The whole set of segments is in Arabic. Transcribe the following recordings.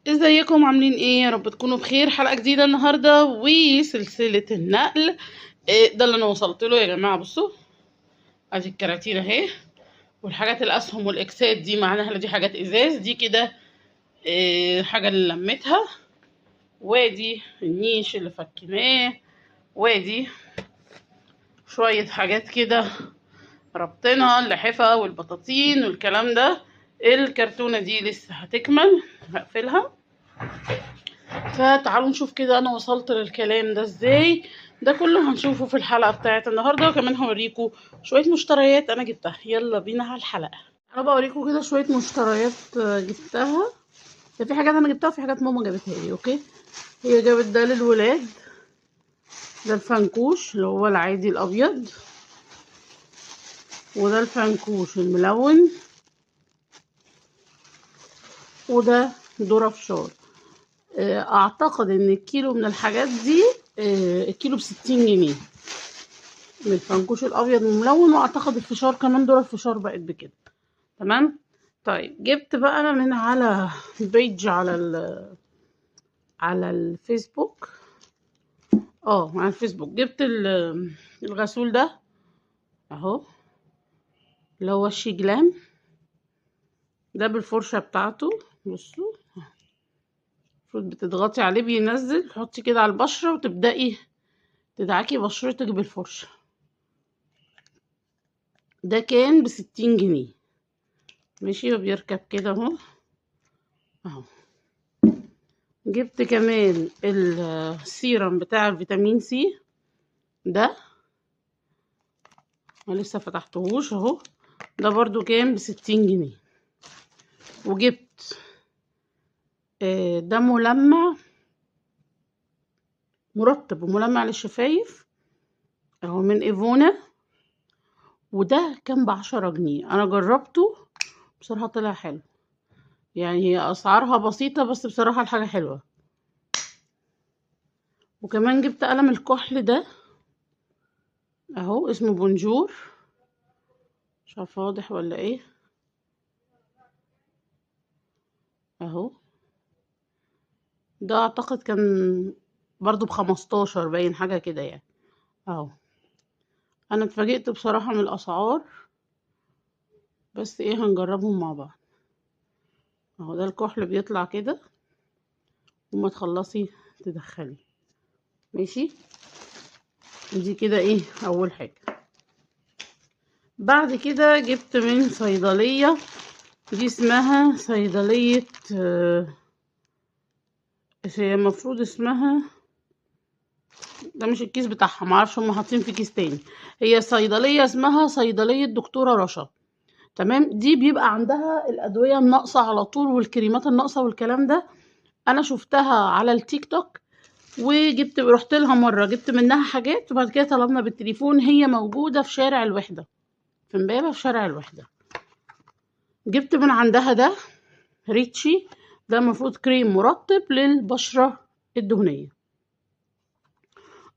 ازيكم عاملين ايه؟ يا رب تكونوا بخير. حلقة جديدة النهاردة وسلسلة النقل. ده اللي انا وصلت له يا جماعة. بصوا، ادي الكراتين اهي، والحاجات الاسهم والاكسات دي معناها دي حاجات ازاز دي كده. حاجة اللي لميتها، وادي النيش اللي فكيناه، وادي شوية حاجات كده ربطنا اللحفة والبطاطين والكلام ده. الكرتونة دي لسه هتكمل، هقفلها. فتعالوا نشوف كده انا وصلت للكلام ده ازاي. ده كله هنشوفه في الحلقة بتاعت النهاردة، وكمان هوريكم شوية مشتريات انا جبتها. يلا بينا على الحلقة. انا بوريكم كده شوية مشتريات جبتها. في حاجات انا جبتها وفي حاجات ماما جابتها لي. اوكي، هي جابت ده للولاد، ده الفنكوش اللي هو العادي الابيض، وده الفنكوش الملون، وده ذرة فشار. اعتقد ان الكيلو من الحاجات دي، الكيلو ب60 جنيه من الفنكوش الابيض الملون، واعتقد الفشار كمان دول الفشار بقت بكده. تمام. طيب جبت بقى انا من على بيج على الفيسبوك. على الفيسبوك جبت الغسول ده اهو، اللي هو الشيجلام ده بالفرشة بتاعته. بصوا، المفروض بتضغطي عليه بينزل، تحطي كده على البشرة وتبدأي تدعكي بشرتك بالفرشة. ده كان ب60 جنيه. ماشي، وبيركب كده اهو اهو. جبت كمان السيرم بتاع الفيتامين سي ده، انا لسه فتحتهوش اهو. ده برضو كان ب60 جنيه. وجبت ده ملمع، مرطب وملمع للشفايف اهو من ايفونا، وده كان ب10 جنيه. انا جربته بصراحة طلع حلو، يعني هي اسعارها بسيطة بس بصراحة الحاجة حلوة. وكمان جبت قلم الكحل ده اهو، اسمه بونجور، مش عارفه واضح ولا ايه اهو. ده اعتقد كان برضو ب15 باين حاجة كده يعني اهو. انا اتفاجئت بصراحة من الاسعار، بس ايه هنجربهم مع بعض اهو. ده الكحل بيطلع كده وما تخلصي تدخلي. ماشي، دي كده ايه اول حاجة. بعد كده جبت من صيدلية، دي اسمها صيدلية هي المفروض اسمها، ده مش الكيس بتاعها، معرفش هما حاطين في كيس تاني. هي صيدلية اسمها صيدلية دكتورة رشا. تمام، دي بيبقى عندها الأدوية الناقصة على طول والكريمات الناقصة والكلام ده. أنا شفتها على التيك توك رحت لها مرة جبت منها حاجات، وبعد كده طلبنا بالتليفون. هي موجودة في شارع الوحدة، في امبابة في شارع الوحدة. جبت من عندها ده ريتشي، ده المفروض كريم مرطب للبشرة الدهنية.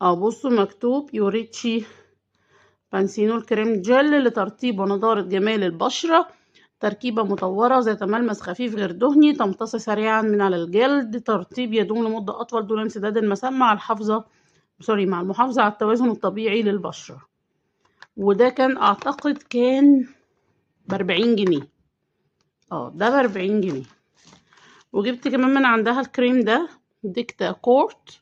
بصوا مكتوب يوريتشي بانسينول كريم جل لترطيب ونضارة جمال البشرة، تركيبة مطورة ذات ملمس خفيف غير دهني، تمتص سريعا من على الجلد، ترطيب يدوم لمدة أطول دون انسداد المسام، مع المحافظة على التوازن الطبيعي للبشرة. وده كان أعتقد كان ب40 جنيه. ده ب40 جنيه. وجبت كمان من عندها الكريم ده، ديكتا كورت،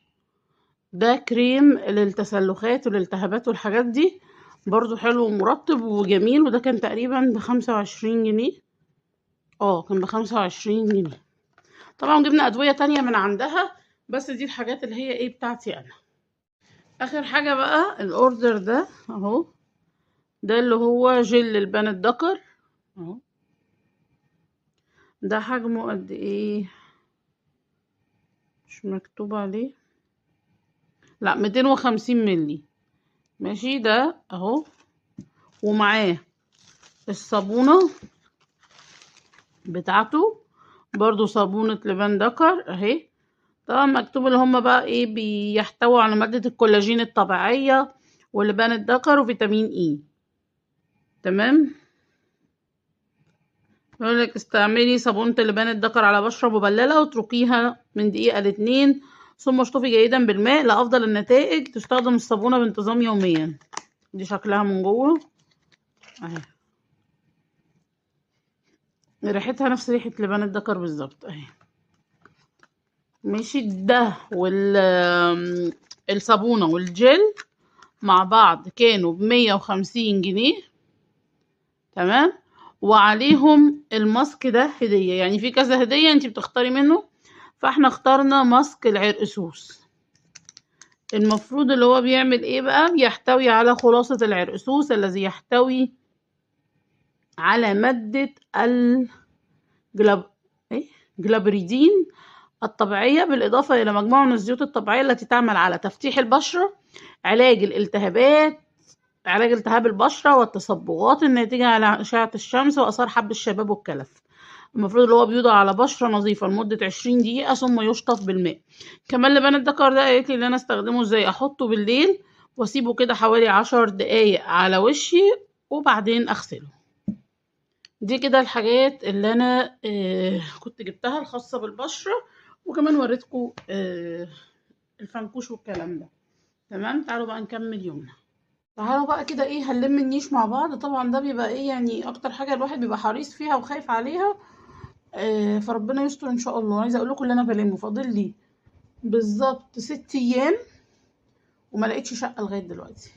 ده كريم للتسلخات والالتهابات والحاجات دي، برضو حلو ومرطب وجميل. وده كان تقريبا ب25 جنيه. كان ب25 جنيه. طبعا جبنا أدوية تانية من عندها، بس دي الحاجات اللي هي ايه بتاعتي أنا. آخر حاجة بقى الأوردر ده اهو، ده اللي هو جل البان الدكر اهو. ده حجمه قد ايه؟ مش مكتوب عليه، لا 250 ملي. ماشي، ده اهو. ومعاه الصابونة بتاعته، برضو صابونة لبان دكر اهي. طبعا مكتوب اللي هما بقى ايه، بيحتوي على مادة الكولاجين الطبيعية ولبان الدكر وفيتامين اي. تمام. يقول لك استعملي صابونة اللبان الذكر على بشرة مبللة واتركيها من دقيقة ل2 ثم اشطفي جيدا بالماء لأفضل النتائج. تستخدم الصابونة بانتظام يوميا. دي شكلها من جوه اهي، ريحتها نفس ريحة لبان الذكر بالظبط اهي. ماشي. ده الصابونة والجل مع بعض كانوا ب150 جنيه. تمام. وعليهم الماسك ده هدية، يعني في كذا هدية انتي بتختاري منه. فاحنا اخترنا ماسك العرقسوس. المفروض اللي هو بيعمل ايه بقى؟ بيحتوي على خلاصة العرقسوس الذي يحتوي على مادة ايه؟ جلابريدين الطبيعية، بالإضافة إلى مجموعة من الزيوت الطبيعية التي تعمل على تفتيح البشرة، علاج الالتهابات، علاج التهاب البشرة والتصبغات الناتجة على أشعة الشمس وآثار حب الشباب والكلف. المفروض اللي هو بيوضع على بشرة نظيفة لمدة 20 دقيقة ثم يشطف بالماء. كمان لبان الذكر ده قالت لي ان انا استخدمه ازاي. احطه بالليل واسيبه كده حوالي 10 دقايق على وشي وبعدين اغسله. دي كده الحاجات اللي انا كنت جبتها الخاصة بالبشرة، وكمان وريتكم الفنكوش والكلام ده. تمام. تعالوا بقى نكمل يومنا. تعالوا بقى كده ايه هنلم النيش مع بعض. طبعا ده بيبقى ايه يعني اكتر حاجة الواحد بيبقى حريص فيها وخايف عليها. فربنا يستر ان شاء الله. عايزه اقول لكم اللي انا بلمه فاضل لي بالظبط 6 ايام وما لقيتش شقه لغايه دلوقتي.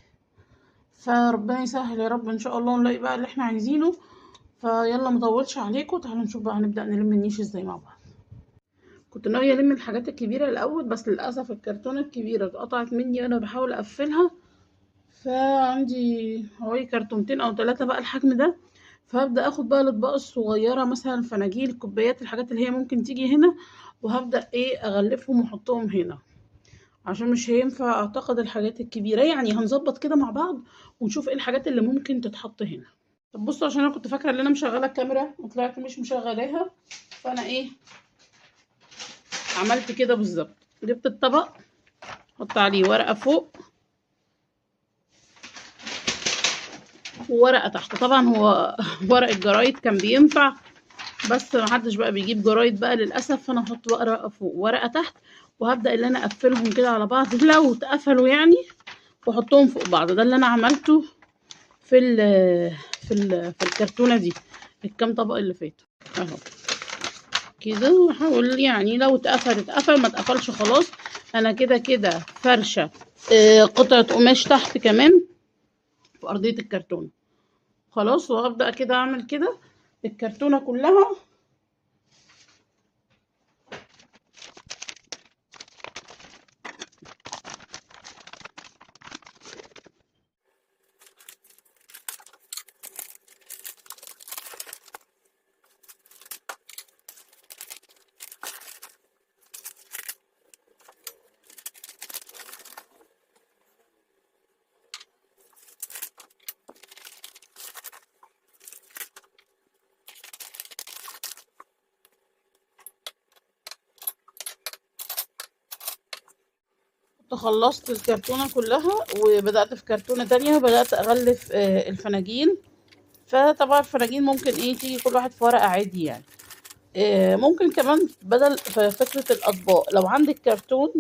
فربنا يسهل يا رب ان شاء الله ونلاقي بقى اللي احنا عايزينه. فيلا مطولش عليكم، تعالوا نشوف بقى هنبدا نلم النيش ازاي مع بعض. كنت ناويه الم الحاجات الكبيره الاول، بس للاسف الكرتونه الكبيره اتقطعت مني وانا بحاول اقفلها. فعندي حوالي كرتونتين او 3 بقى الحجم ده. فهبدا اخد بقى الاطباق الصغيره، مثلا فناجيل، الكوبايات، الحاجات اللي هي ممكن تيجي هنا، وهبدا ايه اغلفهم واحطهم هنا، عشان مش هينفع اعتقد الحاجات الكبيره. يعني هنظبط كده مع بعض ونشوف ايه الحاجات اللي ممكن تتحط هنا. طب بصوا، عشان انا كنت فاكره ان انا مشغله الكاميرا وطلعت مش مشغلاها. فانا ايه عملت كده بالظبط. جبت الطبق، احط عليه ورقه فوق وورقه تحت. طبعا هو ورق الجرايد كان بينفع، بس محدش بقى بيجيب جرايد بقى للاسف. فانا هحط ورقه فوق ورقه تحت، وهبدا ان انا اقفلهم كده على بعض لو اتقفلوا يعني، واحطهم فوق بعض. ده اللي انا عملته في في الكرتونه دي الكام طبق اللي فاتوا اهو كده. وهحاول يعني لو اتقفل ما اتقفلش خلاص. انا كده كده فرشه قطعه قماش تحت كمان في ارضيه الكرتونه خلاص. وهبدا كده اعمل كده الكرتونه كلها. خلصت الكرتونة كلها وبدأت في كرتونة تانية وبدأت أغلف الفناجين. فطبعا الفناجين ممكن ايه تيجي كل واحد في ورقة عادي يعني. ممكن كمان بدل فكرة الأطباق، لو عندك كرتون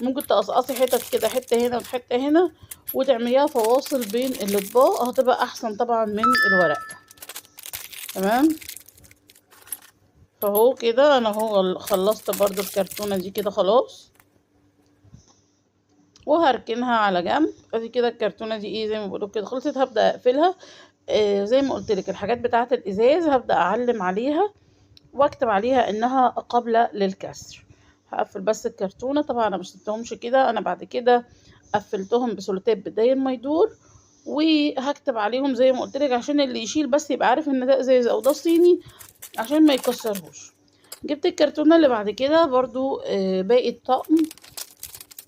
ممكن تقصقصي حتت كده، حتة هنا وحتة هنا، وتعمليها فواصل بين الأطباق، هتبقى أحسن طبعا من الورق. تمام. فهو كده أنا هو خلصت برضو الكرتونة دي كده خلاص، وهركنها على جنب. ادي كده الكرتونه دي ايه زي ما بقولوا كده خلصت. هبدا اقفلها. زي ما قلت لك الحاجات بتاعه الازاز هبدا اعلم عليها واكتب عليها انها قابله للكسر. هقفل بس الكرتونه. طبعا انا مش سبتهمش كده، انا بعد كده قفلتهم بسولوتيب بداير ما يدور، وهكتب عليهم زي ما قلت لك عشان اللي يشيل بس يبقى عارف ان ده ازاز او ده صيني عشان ما يكسرهوش. جبت الكرتونه اللي بعد كده برضو باقي الطقم.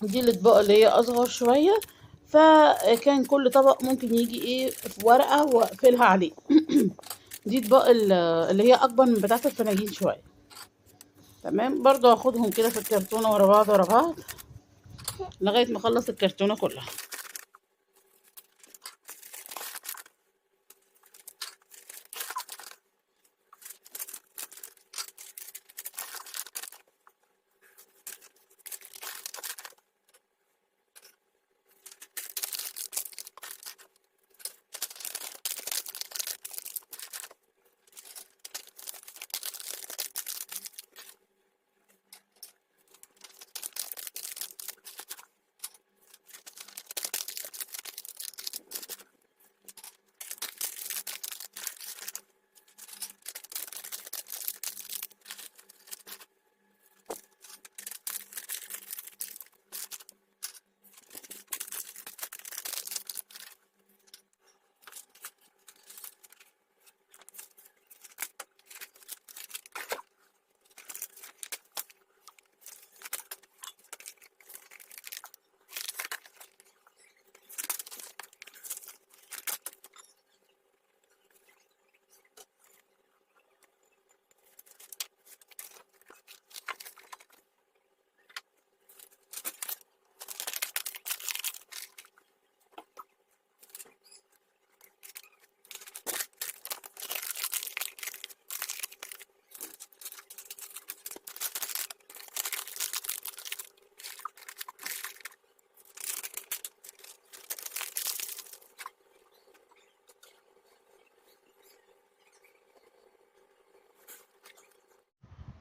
دي الاطباق اللي هي اصغر شويه، فكان كل طبق ممكن يجي ايه في ورقه واقفلها عليه. دي اطباق اللي هي اكبر من بتاعه الفناجين شويه. تمام. برضو هاخدهم كده في الكرتونه ورا بعض ورا بعض لغايه ما اخلص الكرتونه كلها.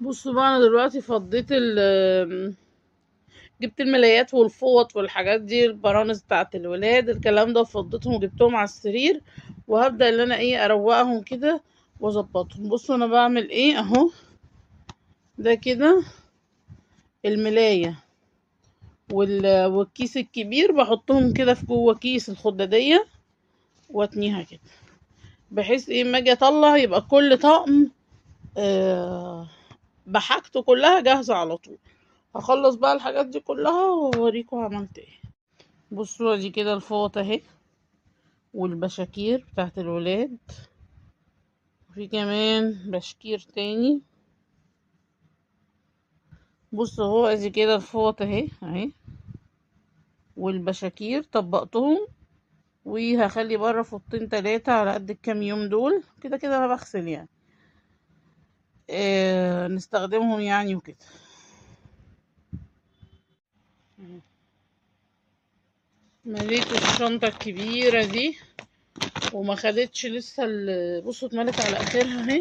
بصوا بقى، انا دلوقتي فضيت جبت الملايات والفوط والحاجات دي، البرانس بتاعت الولاد الكلام ده، فضيتهم وجبتهم على السرير، وهبدأ ان انا ايه اروقهم كده واظبطهم. بصوا انا بعمل ايه اهو. ده كده الملاية والكيس الكبير بحطهم كده في جوه كيس الخدادية واتنيها كده، بحيث ايه اما اجي اطلع يبقى كل طقم بحاجته كلها جاهزة على طول. هخلص بقى الحاجات دي كلها واوريكم عملت ايه. بصوا دي كده الفوط اهي، والبشاكير بتاعت الولاد، وفي كمان بشكير تاني. بصوا اهو ادي كده الفوط اهي والبشاكير طبقتهم، وهخلي بره فوطين تلاتة على قد الكام يوم دول، كده كده انا بغسل يعني نستخدمهم يعني وكده. مليت الشنطة الكبيرة دي وما خدتش لسه بصوا اتملت على اخرها اهي،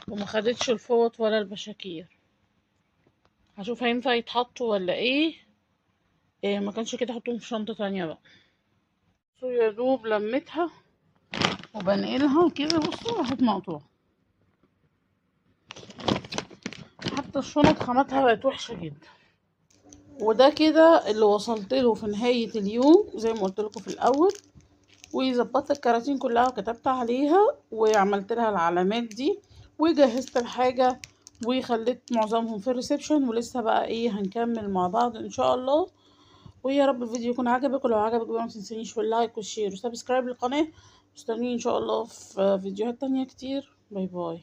وما خدتش الفوط ولا البشاكير. هشوف هينفع يتحطوا ولا ايه. ما كانش كده احطهم في شنطة تانية بقى. بصوا يا دوب لميتها وبنقلها كده، بصوا راحت مقطوعة، حتى الشنط خامتها بقت وحشة جدا. وده كده اللي وصلت له في نهاية اليوم زي ما قلت لكم في الاول، وظبطت الكراتين كلها وكتبت عليها وعملت لها العلامات دي وجهزت الحاجة وخليت معظمهم في الريسبشن، ولسه بقى ايه هنكمل مع بعض ان شاء الله. ويا رب الفيديو يكون عجبك، ولو عجبك بقى ما تنسونيش في اللايك والشير وسبسكرايب للقناة. مستنيين ان شاء الله في فيديوهات تانية كتير. باي باي.